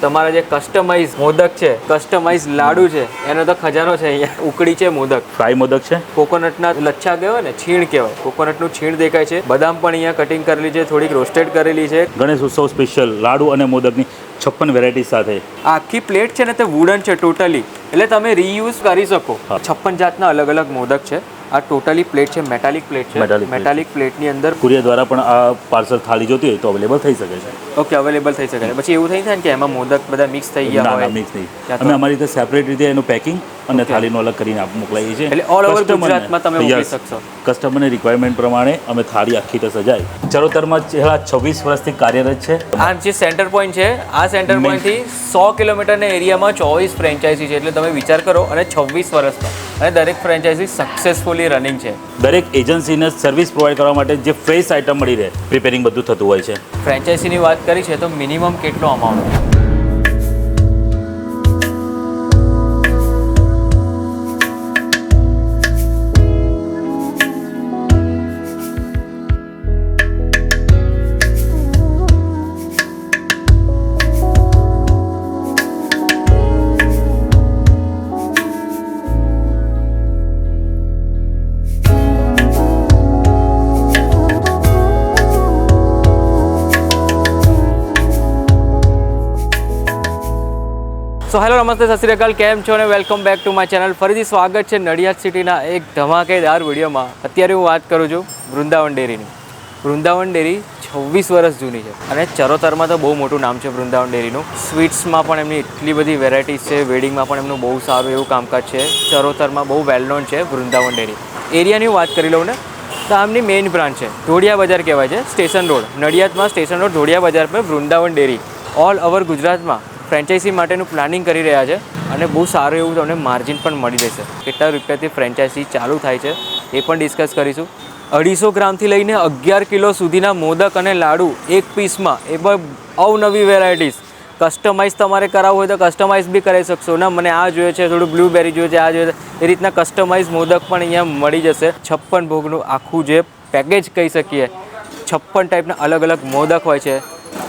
તમારા જે કસ્ટમાઇઝ મોદક છે, કસ્ટમાઇઝ લાડુ છે, એનો તો ખજાનો છે અહીંયા. ઉકડી છે મોદક, ફ્રાય મોદક છે, કોકોનટના લચ્છા કહેવાય ને, છીણ કહેવાય, કોકોનટનું છીણ દેખાય છે, બદામ પણ અહીંયા કટિંગ કરેલી છે, થોડીક રોસ્ટેડ કરેલી છે. ગણેશ ઉત્સવ સ્પેશિયલ લાડુ અને મોદકની 56 વેરાયટી સાથે. આખી પ્લેટ છે ને તે વુડન છે ટોટલી, એટલે તમે રીયુઝ કરી શકો. 56 જાતના અલગ અલગ મોદક છે. આ ટોટલી પ્લેટ છે, મેટાલિક પ્લેટ છે. મેટાલિક પ્લેટની અંદર કુરિયર દ્વારા પણ આ પાર્સલ થાળી જોતી હોય તો અવેલેબલ થઈ શકે છે. ઓકે, અવેલેબલ થઈ શકે છે. પછી એવું થઈ થાય ને કે એમાં મોદક બધા મિક્સ થઈ ગયા હોય? મિક્સ નહીં, અમે અમારી રીતે સેપરેટ રીતે એનું પેકિંગ અને થાળીનું અલગ કરીને મોકલાવીએ છીએ. એટલે ઓલ ઓવર ગુજરાતમાં તમે મોકલી શકશો. કસ્ટમરની રિક્વાયરમેન્ટ પ્રમાણે અમે થાળી આખી રીતે સજાઈ. ચરોતરમાં છેલ્લા 26 વર્ષથી કાર્યરત છે. આ જે સેન્ટર પોઈન્ટ છે, આ સેન્ટર પોઈન્ટથી 100 કિલોમીટરના એરિયામાં 24 ફ્રેન્ચાઇઝી છે. એટલે તમે વિચાર કરો, અને 26 વર્ષમાં, અને દરેક ફ્રેન્ચાઇઝી સક્સેસફુલી રનિંગ છે. દરેક એજન્સીને સર્વિસ પ્રોવાઈડ કરવા માટે જે ફ્રેશ આઇટમ મળી રહે, પ્રિપેરિંગ બધું થતું હોય છે. ફ્રેન્ચાઇઝીની વાત કરી છે તો મિનિમમ કેટલો અમાઉન્ટ? સો હેલો, નમસ્તે, સત શ્રી અકાલ, કેમ છો અને welcome back to my channel. ફરીથી સ્વાગત છે નડિયાદ સિટીના એક ધમાકેદાર વિડીયોમાં. અત્યારે હું વાત કરું છું વૃંદાવન ડેરીની. વૃંદાવન ડેરી 26 વર્ષ જૂની છે અને ચરોતરમાં તો બહુ મોટું નામ છે વૃંદાવન ડેરીનું. સ્વીટ્સમાં પણ એમની એટલી બધી વેરાયટીઝ છે, વેડિંગમાં પણ એમનું બહુ સારું એવું કામકાજ છે. ચરોતરમાં બહુ વેલ નોન છે વૃંદાવન ડેરી. એરિયાની વાત કરી લઉં ને તો આમની મેઇન બ્રાન્ચ છે, ધોળિયા બજાર કહેવાય છે, સ્ટેશન રોડ, નડિયાદમાં સ્ટેશન રોડ ધોળિયા બજાર પર વૃંદાવન ડેરી. ઓલ ઓવર ગુજરાતમાં ફ્રેન્ચાઇઝી માટેનું પ્લાનિંગ કરી રહ્યા છે અને બહુ સારું એવું તમને માર્જિન પણ મળી રહેશે. કેટલા રૂપિયાથી ફ્રેન્ચાઇઝી ચાલુ થાય છે એ પણ ડિસ્કસ કરીશું. 250 ગ્રામથી લઈને 11 કિલો સુધીના મોદક અને લાડુ એક પીસમાં, એ પણ અવનવી વેરાયટીઝ. કસ્ટમાઇઝ તમારે કરાવવું હોય તો કસ્ટમાઇઝ બી કરી શકશો. ના મને આ જોઈએ છે, થોડું બ્લુબેરી જોઈએ છે, આ જોઈએ છે, એ રીતના કસ્ટમાઇઝ મોદક પણ અહીંયા મળી જશે. 56 ભોગનું આખું જે પેકેજ કહી શકીએ, 56 ટાઈપના અલગ અલગ મોદક હોય છે,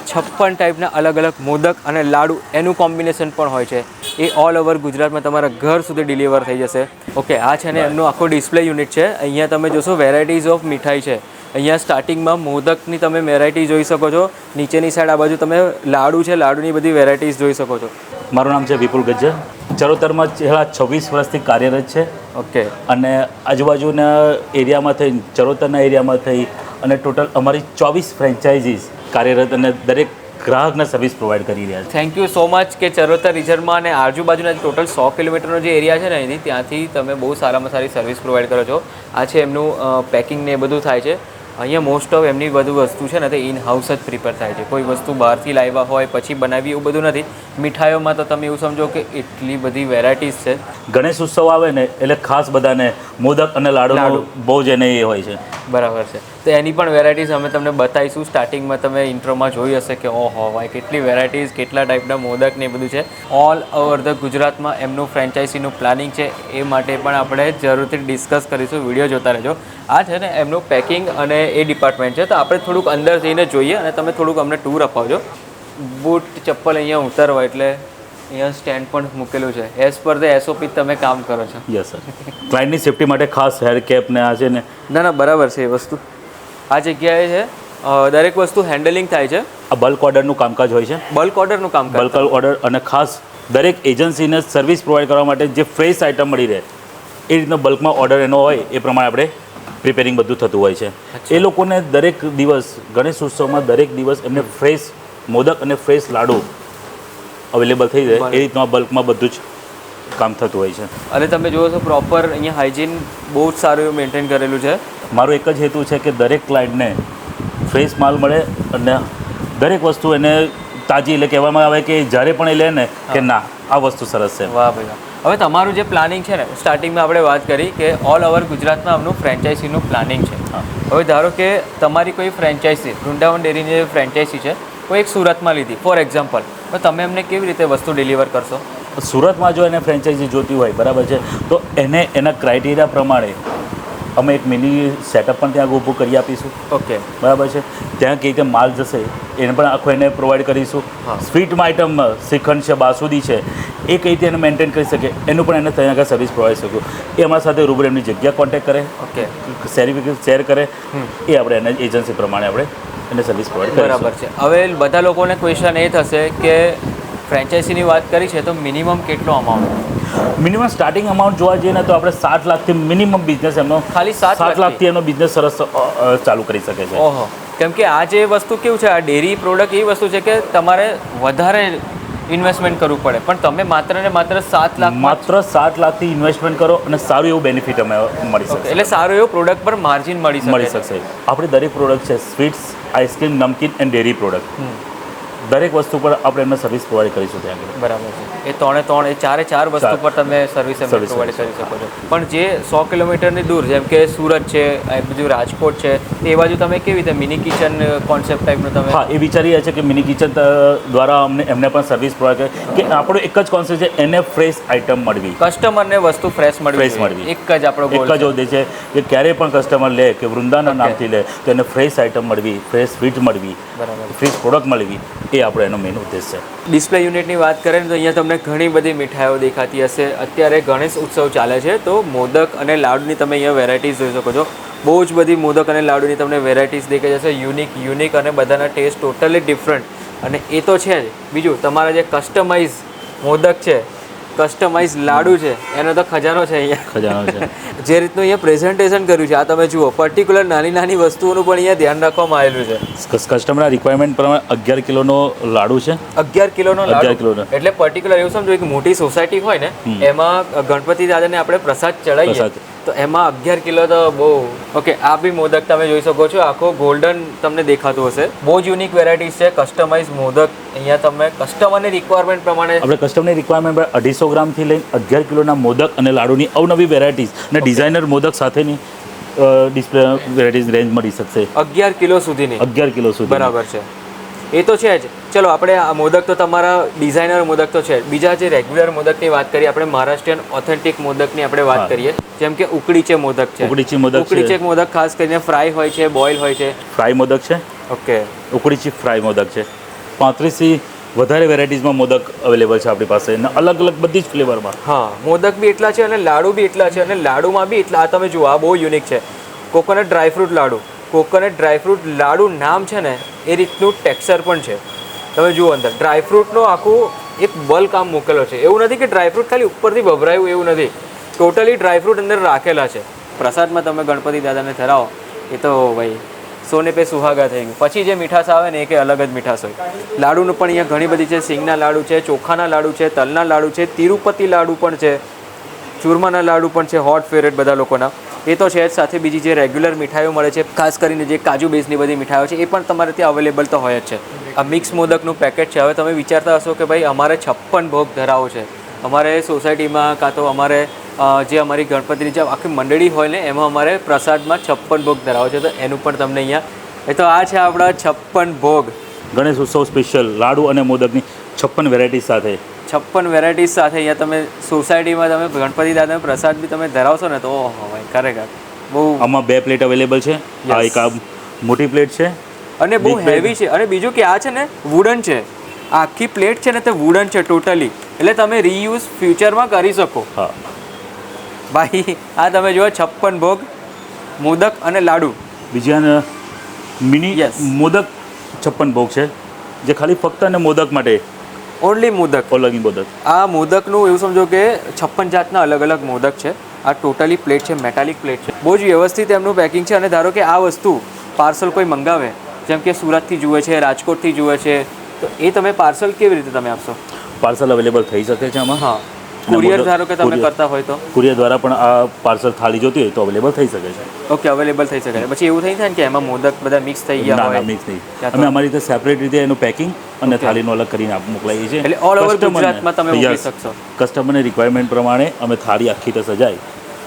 56 ટાઈપના અલગ અલગ મોદક અને લાડુ, એનું કોમ્બિનેશન પણ હોય છે. એ ઓલ ઓવર ગુજરાતમાં તમારા ઘર સુધી ડિલિવર થઈ જશે. ઓકે, આ છે ને એમનું આખો ડિસ્પ્લે યુનિટ છે. અહીંયા તમે જોશો વેરાયટીઝ ઓફ મીઠાઈ છે. અહીંયા સ્ટાર્ટિંગમાં મોદકની તમે વેરાયટી જોઈ શકો છો. નીચેની સાઈડ આ બાજુ તમે લાડુ છે, લાડુની બધી વેરાયટીઝ જોઈ શકો છો. મારું નામ છે વિપુલ ગજ્જર. ચરોતરમાં છેલ્લા 26 વર્ષથી કાર્યરત છે. ઓકે, અને આજુબાજુના એરિયામાં થઈ, ચરોતરના એરિયામાં થઈ અને ટોટલ અમારી 24 ફ્રેન્ચાઇઝીસ કાર્યરત અને દરેક ગ્રાહકને સર્વિસ પ્રોવાઈડ કરી રહ્યા છે. થેન્ક યુ સો મચ કે ચરોતર રિજનમાં અને આજુબાજુના ટોટલ 100 કિલોમીટરનો જે એરિયા છે ને, એની ત્યાંથી તમે બહુ સારામાં સારી સર્વિસ પ્રોવાઈડ કરો છો. આ છે એમનું પેકિંગ ને એ બધું થાય છે. અહીંયા મોસ્ટ ઓફ એમની બધું વસ્તુ છે ને તે ઇન હાઉસ જ પ્રિપેર થાય છે. કોઈ વસ્તુ બહારથી લાવ્યા હોય પછી બનાવી એવું બધું નથી. મીઠાઈઓમાં તો તમે એવું સમજો કે એટલી બધી વેરાયટીઝ છે. ગણેશ ઉત્સવ આવે ને એટલે ખાસ બધાને મોદક અને લાડુ બહુ જ એને એ હોય છે. બરાબર છે. તો એની પણ વેરાયટીઝ અમે તમને બતાવીશું. સ્ટાર્ટિંગમાં તમે ઇન્ટ્રોમાં જોઈ હશે કે ઓહો ભાઈ કેટલી વેરાયટીઝ, કેટલા ટાઈપના મોદક ને એ બધું છે. ઓલ ઓવર ધ ગુજરાતમાં એમનું ફ્રેન્ચાઇઝીનું પ્લાનિંગ છે, એ માટે પણ આપણે જરૂરથી ડિસ્કસ કરીશું. વિડીયો જોતા રહેજો. આ છે ને એમનું પેકિંગ અને એ ડિપાર્ટમેન્ટ છે. તો આપણે થોડુંક અંદર જઈને જોઈએ અને તમે થોડુંક અમને ટૂર અપાવજો. બૂટ ચપ્પલ અહીંયા ઉતારવા એટલે અહીંયા સ્ટેન્ડ પણ મૂકેલું છે. એઝ પર ધ SOP તમે કામ કરો છો. Yes sir. ક્લાયન્ટની સેફટી માટે ખાસ હેર કેપ ને આ છે ને. ના બરાબર છે એ વસ્તુ. આ જગ્યાએ છે દરેક વસ્તુ હેન્ડલિંગ થાય છે. આ બલ્ક ઓર્ડરનું કામકાજ હોય છે. બલ્ક ઓર્ડરનું કામ, બલ્ક ઓર્ડર, અને ખાસ દરેક એજન્સીને સર્વિસ પ્રોવાઈડ કરવા માટે જે ફ્રેશ આઇટમ મળી રહે એ રીતનો બલ્કમાં ઓર્ડર એનો હોય એ પ્રમાણે આપણે પ્રિપેરિંગ બધું થતું હોય છે. એ લોકોને દરેક દિવસ ગણેશ ઉત્સવમાં દરેક દિવસ એમને ફ્રેશ મોદક અને ફ્રેશ લાડુ અવેલેબલ થઈ જાય એ રીતનું આ બલ્કમાં બધું જ કામ થતું હોય છે. અને તમે જુઓ છો પ્રોપર અહીંયા હાઇજીન બહુ જ સારું એવું મેન્ટેન કરેલું છે. મારો એક જ હેતુ છે કે દરેક ક્લાયન્ટને ફ્રેશ માલ મળે અને દરેક વસ્તુ એને તાજી, એટલે કહેવામાં આવે કે જ્યારે પણ એ લે ને કે ના આ વસ્તુ સરસ છે. વાહ ભાઈ વાહ. હવે તમારું જે પ્લાનિંગ છે ને, સ્ટાર્ટિંગમાં આપણે વાત કરી કે ઓલ ઓવર ગુજરાતમાં આમનું ફ્રેન્ચાઇઝીનું પ્લાનિંગ છે. હવે ધારો કે તમારી કોઈ ફ્રેન્ચાઇઝી, વૃંદાવન ડેરીની જે ફ્રેન્ચાઇઝી છે, કોઈ એક સુરતમાં લીધી ફોર એક્ઝામ્પલ, તો તમે એમને કેવી રીતે વસ્તુ ડિલિવર કરશો? સુરતમાં જો એને ફ્રેન્ચાઇઝી જોતી હોય, બરાબર છે, તો એને એના ક્રાઇટેરિયા પ્રમાણે અમે એક મિની સેટઅપ પણ ત્યાં ઊભું કરી આપીશું. ઓકે. બરાબર છે. ત્યાં કઈ રીતે માલ જશે એને પણ આખો એને પ્રોવાઈડ કરીશું. હા. સ્વીટમાં આઈટમ શ્રીખંડ છે, બાસુદી છે, એ કઈ રીતે એને મેન્ટેન કરી શકે એનું પણ એને ત્યાં આગળ સર્વિસ પ્રોવાઈડ શકું. એ અમારા સાથે રૂબરૂ એમની જગ્યા કોન્ટેક્ટ કરે, ઓકે, શેર કરે, એ આપણે એને એજન્સી પ્રમાણે આપણે એને સર્વિસ પ્રોવાઈડ કરીશું. બરાબર છે. હવે બધા લોકોને ક્વેશ્ચન એ થશે કે ફ્રેન્ચાઇઝીની વાત કરી છે તો મિનિમમ કેટલો અમાઉન્ટ? મિનિમમ સ્ટાર્ટિંગ અમાઉન્ટ જોવા જઈએ ને તો આપણે 7 લાખથી મિનિમમ બિઝનેસ એમનો ખાલી 7 લાખથી એનો બિઝનેસ સરસ ચાલુ કરી શકે છે. ઓહો. કેમ કે આ જે વસ્તુ કેવું છે, આ ડેરી પ્રોડક્ટ એવી વસ્તુ છે કે તમારે વધારે ઇન્વેસ્ટમેન્ટ કરવું પડે, પણ તમે માત્ર ને માત્ર 7 લાખ માત્ર 7 લાખથી ઇન્વેસ્ટમેન્ટ કરો અને સારું એવું બેનિફિટ અમે મળી શકશે. એટલે સારું એવું પ્રોડક્ટ પર માર્જિન મળી શકશે. આપણી દરેક પ્રોડક્ટ છે sweets, ice cream, Namkeen and dairy product, દરેક વસ્તુ પર આપણે એમને સર્વિસ પ્રોવાઈડ કરીશું ત્યાં આગળ. બરાબર છે. એ 3 ચાર વસ્તુ પર તમે સર્વિસ પ્રોવાઈડ કરી શકો છો. પણ જે 100 કિલોમીટરની દૂર જેમ કે સુરત છે, એ બધું રાજકોટ છે, એ બાજુ તમે કેવી રીતે મિની કિચન કોન્સેપ્ટ ટાઈપનું તમે? હા, એ વિચારી રહ્યા છે કે મિની કિચન દ્વારા એમને પણ સર્વિસ પ્રોવાઈડ કરે કે આપણો એક જ કોન્સેપ્ટ છે, એને ફ્રેશ આઈટમ મળવી, કસ્ટમરને વસ્તુ ફ્રેશ મળવી. એક જ આપણો એક જ ઉદ્દેશ છે કે ક્યારેય પણ કસ્ટમર લે કે વૃંદાના નામથી લે તો એને ફ્રેશ આઈટમ મળવી, ફ્રેશ સ્વીટ મળવી, બરાબર, ફ્રેશ પ્રોડક્ટ મળવી, એ આપણો એનો મેઇન ઉદ્દેશ છે. ડિસ્પ્લે યુનિટની વાત કરીએ તો અહીંયા તમને ઘણી બધી મીઠાઈઓ દેખાતી હશે. અત્યારે ગણેશ ઉત્સવ ચાલે છે તો મોદક અને લાડુની તમે અહીંયા વેરાયટીઝ જોઈ શકો છો. બહુ જ બધી મોદક અને લાડુની તમને વેરાયટીઝ દેખાઈ જશે. યુનિક અને બધાના ટેસ્ટ ટોટલી ડિફરન્ટ. અને એ તો છે જ. બીજું તમારા જે કસ્ટમાઇઝ મોદક છે, કસ્ટમાઇઝ લાડુ છે, એનો તો ખજાનો છે અહીંયા. ખજાનો છે. જે રીતનું અહીંયા પ્રેઝન્ટેશન કર્યું છે, આ તમે જુઓ, પર્ટિક્યુલર નાની વસ્તુઓનું પણ અહીંયા ધ્યાન રાખવામાં આવેલું છે. કસ્ટમરના રિક્વાયરમેન્ટ પ્રમાણે 11 કિલોનો લાડુ છે. 11 કિલોનો 11 કિલોનો. એટલે પર્ટિક્યુલર એવું સમજો કે મોટી સોસાયટી હોય ને એમાં ગણપતિ દાદાને આપણે પ્રસાદ ચડાવીએ તો એમાં 11 કિલો તો બહુ. ઓકે, આ બી મોદક તમે જોઈ શકો છો, આખો ગોલ્ડન તમને દેખાતું હશે. બહુ જ યુનિક વેરાયટીઝ છે, કસ્ટમાઇઝ મોદક. અહીંયા તમે કસ્ટમરની રિક્વાયરમેન્ટ પ્રમાણે આપણે કસ્ટમરની રિક્વાયરમેન્ટ 250 ગ્રામથી લઈને 11 કિલોના મોદક અને લાડુની અવનવી વેરાયટીઝ અને ડિઝાઇનર મોદક સાથેની ડિસ્પ્લે વેરાયટીઝ રેન્જ મળી શકશે. 11 કિલો સુધીની. 11 કિલો સુધી. બરાબર છે. એ તો છે જ. ચલો, આપણે આ મોદક તો તમારા ડિઝાઇનર મોદક તો છે. બીજા જે રેગ્યુલર મોદકની વાત કરીએ, આપણે મહારાષ્ટ્રીયન ઓથેન્ટિક મોદકની આપણે વાત કરીએ, જેમ કે ઉકડીચે મોદક છે. ઉકડીચે મોદક ખાસ કરીને ફ્રાય હોય છે, બોઇલ હોય છે. ફ્રાય મોદક છે. ઓકે. ઉકડીચી ફ્રાય મોદક છે. 35 થી વધારે વેરાયટીઝમાં મોદક અવેલેબલ છે આપણી પાસે અને અલગ બધી જ ફ્લેવરમાં. હા, મોદક બી એટલા છે અને લાડુ બી એટલા છે. અને લાડુમાં બી એટલા. આ તમે જુઓ, આ બહુ યુનિક છે. કોકોનટ ડ્રાયફ્રૂટ લાડુ. કોકોનટ ડ્રાયફ્રૂટ લાડુ નામ છે ને એ રીતનું ટેક્સચર પણ છે. તમે જુઓ, અંદર ડ્રાયફ્રૂટનો આખું એક બલ્ક આમ મૂકેલો છે. એવું નથી કે ડ્રાયફ્રૂટ ખાલી ઉપરથી ભભરાયું, એવું નથી. ટોટલી ડ્રાયફ્રૂટ અંદર રાખેલા છે. પ્રસાદમાં તમે ગણપતિ દાદાને ધરાવો એ તો ભાઈ સોને પે સુહાગા થઈ ગયું. પછી જે મીઠાશ આવે ને એ કે અલગ જ મીઠાશ હોય. લાડુનું પણ અહીંયા ઘણી બધી છે. સિંગના લાડુ છે, ચોખાના લાડુ છે, તલના લાડુ છે, તિરુપતિ લાડુ પણ છે, ચૂરમાના લાડુ પણ છે, હોટ ફેવરેટ બધા લોકોના. એ તો છે જ. સાથે બીજી જે રેગ્યુલર મીઠાઈઓ મળે છે, ખાસ કરીને જે કાજુ બેઝની બધી મીઠાઈઓ છે, એ પણ તમારે ત્યાં અવેલેબલ તો હોય જ છે. આ મિક્સ મોદકનું પેકેટ છે. હવે તમે વિચારતા હશો કે ભાઈ અમારે 56 ભોગ ધરાવો છે, અમારે સોસાયટીમાં કાં તો અમારે જે અમારી ગણપતિની જે આખી મંડળી હોય ને એમાં અમારે પ્રસાદમાં 56 ભોગ ધરાવો છે, તો એનું પણ તમને અહીંયા. એ તો આ છે આપણા 56 ભોગ. ગણેશ ઉત્સવ સ્પેશિયલ લાડુ અને મોદકની 56 વેરાયટી સાથે 56 વેરાયટીઝ સાથે અહીંયા તમે સોસાયટીમાં તમે ગણપતિ દાદાનો પ્રસાદ બી તમે ધરાવશો ને તો ઓહો ભાઈ, ખરેખર બહુ. આમાં 2 પ્લેટ અવેલેબલ છે. આ એક આ મોટી પ્લેટ છે અને બહુ હેવી છે. અને બીજું કે આ છે ને વુડન છે. આખી પ્લેટ છે ને તે વુડન છે ટોટલી. એટલે તમે રીયુઝ ફ્યુચરમાં કરી શકો. હા ભાઈ, આ તમે જુઓ 56 ભોગ મોદક અને લાડુ. બીજા મિની મોદક 56 ભોગ છે જે ખાલી ફક્ત અને મોદક માટે. ઓનલી મોદક. ઓનલી મોદક. આ મોદકનું એવું સમજો કે 56 જાતના અલગ મોદક છે. આ ટોટલી પ્લેટ છે, મેટાલિક પ્લેટ છે. બહુ જ વ્યવસ્થિત એમનું પેકિંગ છે. અને ધારો કે આ વસ્તુ પાર્સલ કોઈ મંગાવે, જેમ કે સુરતથી જુએ છે, રાજકોટથી જુએ છે, તો એ તમે પાર્સલ કેવી રીતે તમે આપશો? પાર્સલ અવેલેબલ થઈ શકે છે આમાં. હા, કુરિયર ધારો કે તમે કરતા હોય તો કુરિયર દ્વારા પણ આ પાર્સલ થાળી જોતી હોય તો અવેલેબલ થઈ શકે છે. ઓકે, અવેલેબલ થઈ શકે છે. પછી એવું થઈ થાય ને કે એમાં મોદક બધા મિક્સ થઈ ગયા હોય? ના, મિક્સ નહીં. અમે અમારી રીતે સેપરેટ રીતે એનું પેકિંગ અને થાળીનું અલગ કરીને મોકલાવીએ છીએ. એટલે ઓલ ઓવર ગુજરાતમાં તમે મોકલી શકશો. કસ્ટમરની રિક્વાયરમેન્ટ પ્રમાણે અમે થાળી આખી રીતે સજાઈ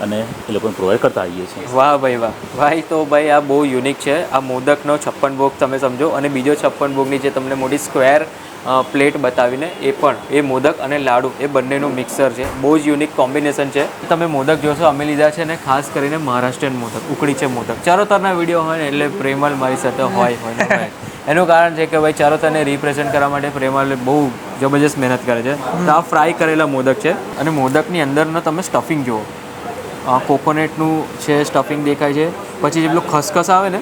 અને એ લોકોને પ્રોવાઈડ કરતા આવીએ છીએ. વાહ ભાઈ વાહ ભાઈ. તો ભાઈ આ બહુ યુનિક છે. આ મોદકનો 56 ભોગ તમે સમજો, અને બીજો 56 ભોગની જે તમને મોટી સ્ક્વેર પ્લેટ બતાવીને એ પણ એ મોદક અને લાડુ એ બંનેનું મિક્સર છે. બહુ જ યુનિક કોમ્બિનેશન છે. તમે મોદક જોશો અમે લીધા છે ને ખાસ કરીને મહારાષ્ટ્રીયન મોદક, ઉકળી છે મોદક. ચરોતરના વિડીયો હોય ને એટલે પ્રેમલ મારી સાથે હોય ને હોય. એનું કારણ છે કે ભાઈ ચરોતરને રિપ્રેઝેન્ટ કરવા માટે પ્રેમલ બહુ જબરજસ્ત મહેનત કરે છે. તો આ ફ્રાય કરેલા મોદક છે, અને મોદકની અંદરનો તમે સ્ટફિંગ જુઓ. કોકોનટનું છે સ્ટફિંગ દેખાય છે, પછી જે પેલું ખસખસ આવે ને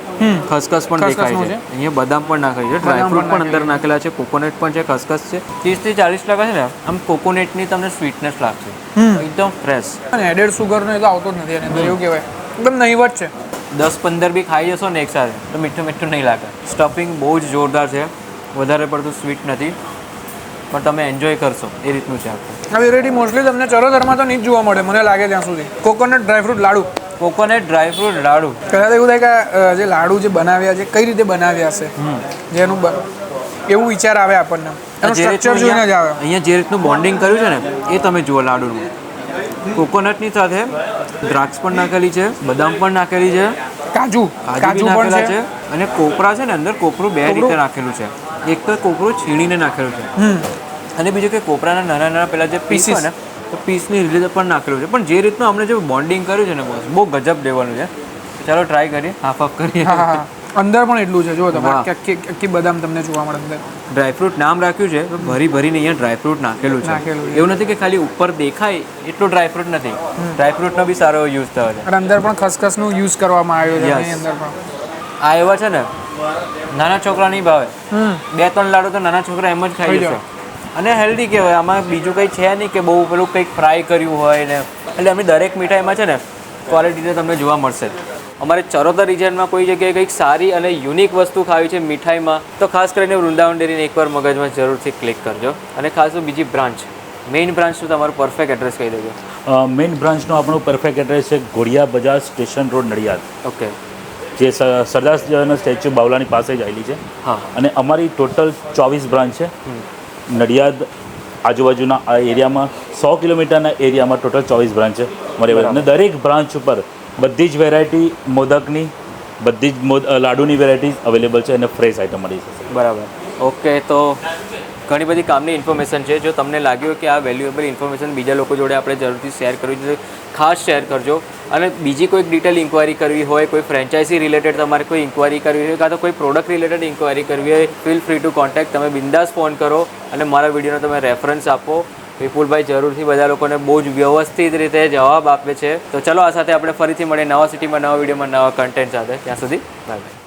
ખસખસ પણ દેખાય છે. અહીંયા બદામ પણ નાખેલી છે, ડ્રાયફ્રૂટ પણ અંદર નાખેલા છે, કોકોનટ પણ છે, ખસખસ છે. 30 થી 40% છે ને આમ કોકોનટની તમને સ્વીટનેસ લાગશે, એકદમ ફ્રેશ. અને એડેડ સુગરનો એ તો આવતો જ નથી એની અંદર, એવું કહેવાય એકદમ નહીવત છે. 10-15 બી ખાઈ જશો ને એક સાથે તો મીઠું મીઠું નહીં લાગે. સ્ટફિંગ બહુ જ જોરદાર છે, વધારે પડતું સ્વીટ નથી, પણ તમે એન્જોય કરશો એ રીતનું છે આખું. આ વેરાયટી મોસ્ટલી તમને ચરોતરમાં તો નહીં જ જોવા મળે મને લાગે ત્યાં સુધી. કોકોનટ ડ્રાયફ્રૂટ લાડુ, કોકોનટ ડ્રાયફ્રૂટ લાડુ. કદાચ એવું થાય કે જે લાડુ જે બનાવ્યા છે કઈ રીતે બનાવ્યા હશે, જેનું એવું વિચાર આવે આપણને. એનું સ્ટ્રક્ચર જોઈને જ આવે. અહીંયા જે રીતનું બોન્ડિંગ કર્યું છે ને એ તમે જુઓ લાડુનું. કોકોનટની સાથે દ્રાક્ષ પણ નાખેલી છે, બદામ પણ નાખેલી છે, કાજુ કાજુ બી નાખેલા છે, અને કોપરા છે ને અંદર કોપરું બે રીતે નાખેલું છે. એક તો કોપરું છીણીને નાખેલું છે, અને બીજું કે કોપરાના નાના નાના પેલા જે પીસ હોય ને તો પીસની રીતે પણ નાખેલું છે. પણ જે રીતનું અમને જે બોન્ડિંગ કર્યું છે ને બોસ, બહુ ગજબ લેવલનું છે. ચાલો ટ્રાય કરીએ, હાફ હાફ કરીએ. હા અંદર પણ એટલું છે, જો તમે આખી બદામ તમને જોવા મળે અંદર. ડ્રાયફ્રૂટ નામ રાખ્યું છે, ભરી ભરીને અહીંયા ડ્રાયફ્રૂટ નાખેલું છે. એવું નથી કે ખાલી ઉપર દેખાય એટલું ડ્રાયફ્રૂટ નથી, ડ્રાયફ્રૂટનો બી સારો યુઝ થયો છે. અને અંદર પણ ખસખસનું યુઝ કરવામાં આવ્યું છે એની અંદર પણ. આ એવા છે ને નાના છોકરા નહીં ભાવે, 2-3 લાડુ તો નાના છોકરા એમ જ ખાઈ જશે, અને હેલ્ધી કહેવાય. આમાં બીજું કંઈ છે નહીં કે બહુ પેલું કંઈક ફ્રાય કર્યું હોય ને. એટલે અમે દરેક મીઠાઈમાં છે ને ક્વોલિટી તમને જોવા મળશે. અમારે ચરોતર રિજનમાં કોઈ જગ્યાએ કંઈક સારી અને યુનિક વસ્તુ ખાવી છે મીઠાઈમાં, તો ખાસ કરીને વૃંદાવન ડેરીને એકવાર મગજમાં જરૂરથી ક્લિક કરજો. અને ખાસ તો બીજી બ્રાન્ચ, મેઇન બ્રાન્ચનું તમારું પરફેક્ટ એડ્રેસ કહી દેજો. મેઇન બ્રાન્ચનો આપણો પરફેક્ટ એડ્રેસ છે ઘોડિયા બજાર સ્ટેશન રોડ, નડિયાદ. ઓકે. જે સરદાર સ્ટેચ્યુ બાવલાની પાસે જ આવેલી છે. હા. અને અમારી ટોટલ 24 બ્રાન્ચ છે. નડિયાદ આજુબાજુના આ એરિયામાં 100 કિલોમીટરના એરિયામાં ટોટલ 24 બ્રાન્ચ છે અમારી. અને દરેક બ્રાન્ચ ઉપર બધી જ વેરાયટી મોદકની, બધી જ લાડુની વેરાયટીઝ અવેલેબલ છે, અને ફ્રેશ આઇટમ મળી જશે. બરાબર. ઓકે. તો ઘણી બધી કામની ઇન્ફોર્મેશન છે. જો તમને લાગ્યું કે આ વેલ્યુએબલ ઇન્ફોર્મેશન બીજા લોકો જોડે આપણે જરૂરથી શેર કરવી જોઈએ, ખાસ શેર કરજો. અને બીજી કોઈક ડિટેલ ઇન્ક્વાયરી કરવી હોય, કોઈ ફ્રેન્ચાઇઝી રિલેટેડ તમારે કોઈ ઇન્ક્વાયરી કરવી હોય, કાં તો કોઈ પ્રોડક્ટ રિલેટેડ ઇન્ક્વાયરી કરવી હોય, ફીલ ફ્રી ટુ કોન્ટેક્ટ. તમે બિંદાસ ફોન કરો અને મારા વિડીયોનો તમે રેફરન્સ આપો. વિપુલભાઈ જરૂરથી બધા લોકોને બહુ જ વ્યવસ્થિત રીતે જવાબ આપે છે. તો ચલો આ સાથે આપણે ફરીથી મળીએ નવા સિટીમાં, નવા વિડીયોમાં, નવા કન્ટેન્ટ સાથે. ત્યાં સુધી બાય બાય.